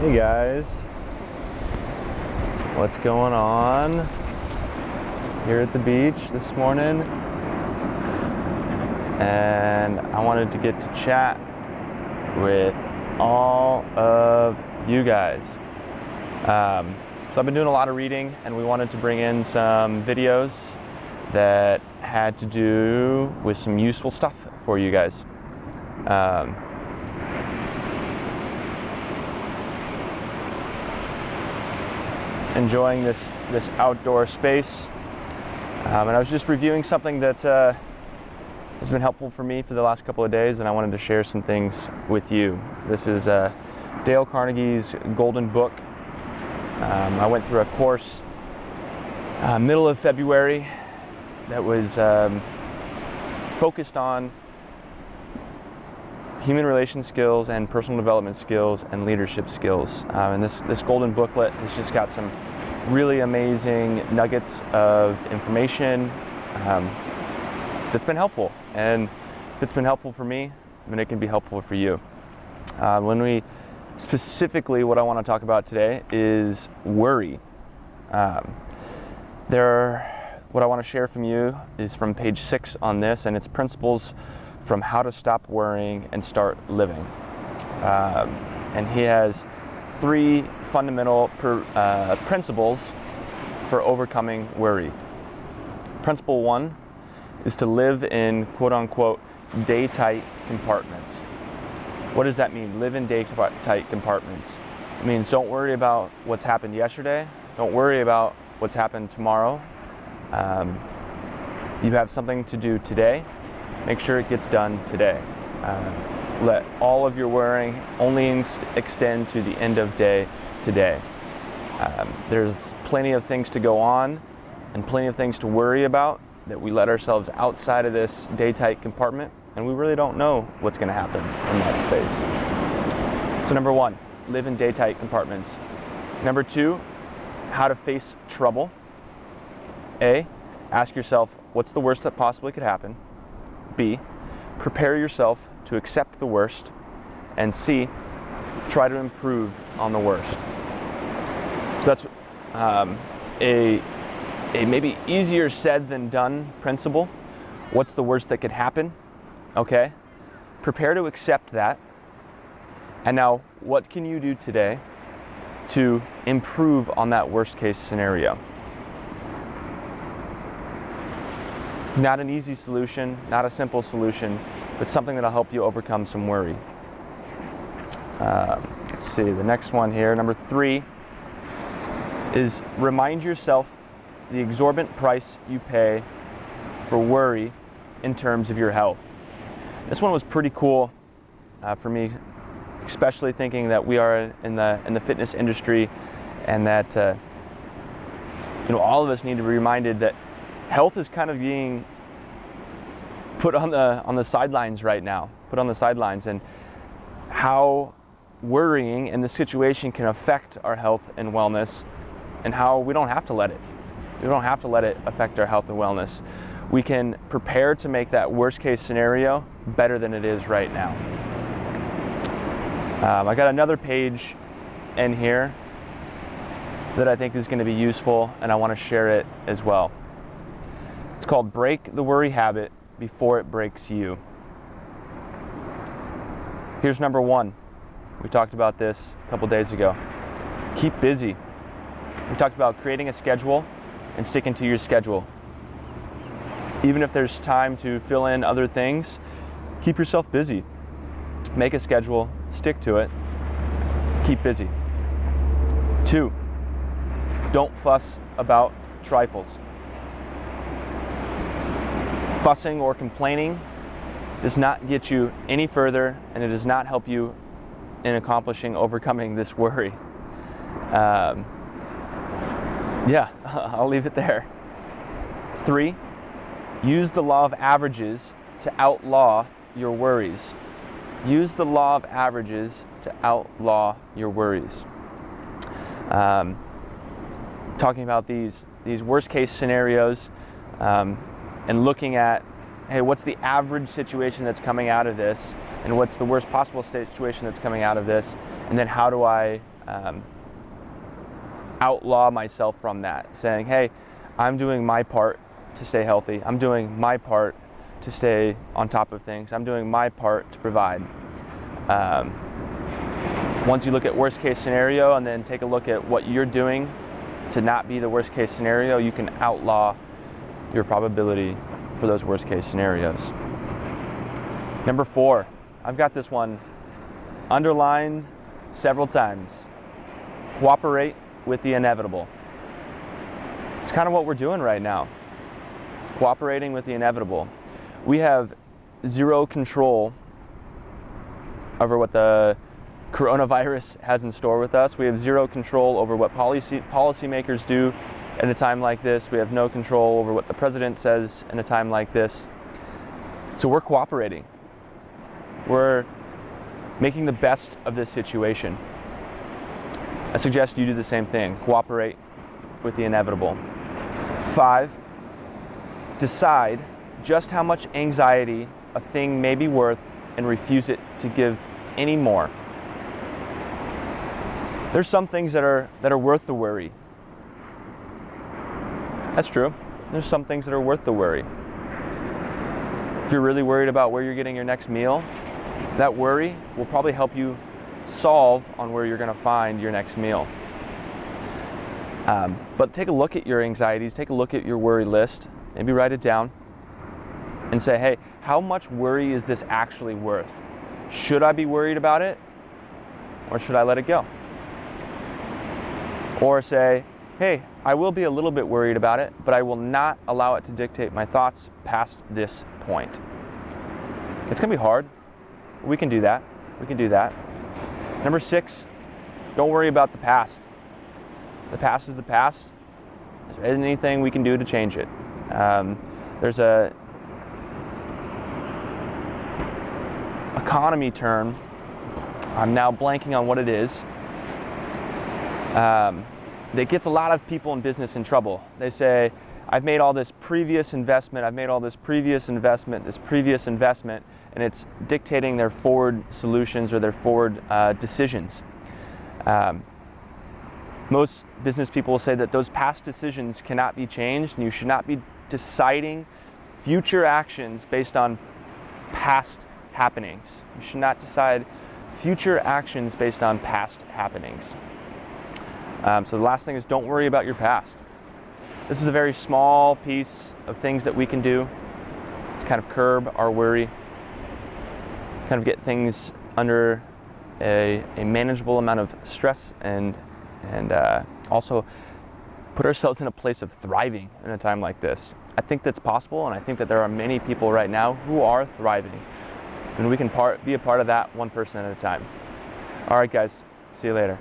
Hey guys, what's going on here at the beach this morning? And I wanted to get to chat with all of you guys. So I've been doing a lot of reading, and we wanted to bring in some videos that had to do with some useful stuff for you guys. Enjoying this outdoor space, and I was just reviewing something that has been helpful for me for the last couple of days, and I wanted to share some things with you. This is Dale Carnegie's Golden Book. I went through a course middle of February that was focused on human relations skills and personal development skills and leadership skills. And this golden booklet has just got some really amazing nuggets of information that's been helpful. And if it's been helpful for me, then it can be helpful for you. Specifically, what I want to talk about today is worry. What I want to share from you is from page 6 on this, and it's principles from how to stop worrying and start living. And he has 3 fundamental principles for overcoming worry. Principle 1 is to live in quote-unquote day-tight compartments. What does that mean? Live in day-tight compartments. It means don't worry about what's happened yesterday. Don't worry about what's happened tomorrow. You have something to do today. Make sure it gets done today. Let all of your worrying only extend to the end of day today. There's plenty of things to go on and plenty of things to worry about that we let ourselves outside of this day-tight compartment, and we really don't know what's going to happen in that space. So number 1, live in day-tight compartments. Number 2, how to face trouble. A, ask yourself, what's the worst that possibly could happen? B, prepare yourself to accept the worst. And C, try to improve on the worst. So that's a maybe easier said than done principle. What's the worst that could happen? Okay, prepare to accept that. And now, what can you do today to improve on that worst case scenario? Not an easy solution, not a simple solution, but something that'll help you overcome some worry. Let's see, the next one here, number 3, is remind yourself the exorbitant price you pay for worry in terms of your health. This one was pretty cool for me, especially thinking that we are in the fitness industry, and that all of us need to be reminded that health is kind of being put on the sidelines right now, and how worrying in this situation can affect our health and wellness, and how we don't have to let it. We don't have to let it affect our health and wellness. We can prepare to make that worst case scenario better than it is right now. I got another page in here that I think is going to be useful, and I want to share it as well. It's called Break the Worry Habit Before It Breaks You. Here's number 1. We talked about this a couple days ago. Keep busy. We talked about creating a schedule and sticking to your schedule. Even if there's time to fill in other things, keep yourself busy. Make a schedule, stick to it, keep busy. 2, don't fuss about trifles. Fussing or complaining does not get you any further, and it does not help you in overcoming this worry. I'll leave it there. 3, use the law of averages to outlaw your worries. Use the law of averages to outlaw your worries. Talking about these worst case scenarios, and looking at, hey, what's the average situation that's coming out of this, and what's the worst possible situation that's coming out of this, and then how do I outlaw myself from that, saying, hey, I'm doing my part to stay healthy. I'm doing my part to stay on top of things. I'm doing my part to provide. Once you look at worst case scenario and then take a look at what you're doing to not be the worst case scenario, you can outlaw your probability for those worst case scenarios. Number 4, I've got this one underlined several times. Cooperate with the inevitable. It's kind of what we're doing right now. Cooperating with the inevitable. We have zero control over what the coronavirus has in store with us. We have zero control over what policymakers do at a time like this. We have no control over what the president says in a time like this. So we're cooperating. We're making the best of this situation. I suggest you do the same thing. Cooperate with the inevitable. 5, decide just how much anxiety a thing may be worth and refuse it to give any more. There's some things that are worth the worry. That's true. There's some things that are worth the worry. If you're really worried about where you're getting your next meal, that worry will probably help you solve on where you're going to find your next meal. But take a look at your anxieties, take a look at your worry list, maybe write it down and say, hey, how much worry is this actually worth? Should I be worried about it, or should I let it go? Or say, hey, I will be a little bit worried about it, but I will not allow it to dictate my thoughts past this point. It's going to be hard. We can do that. We can do that. Number 6, don't worry about the past. The past is the past. There isn't anything we can do to change it. There's a economy term. I'm now blanking on what it is. That gets a lot of people in business in trouble. They say, I've made all this previous investment, I've made all this previous investment, and it's dictating their forward solutions or their forward decisions. Most business people will say that those past decisions cannot be changed, and you should not be deciding future actions based on past happenings. You should not decide future actions based on past happenings. So the last thing is, don't worry about your past. This is a very small piece of things that we can do to kind of curb our worry, kind of get things under a manageable amount of stress, and also put ourselves in a place of thriving in a time like this. I think that's possible, and I think that there are many people right now who are thriving, and we can be a part of that, one person at a time. All right, guys, see you later.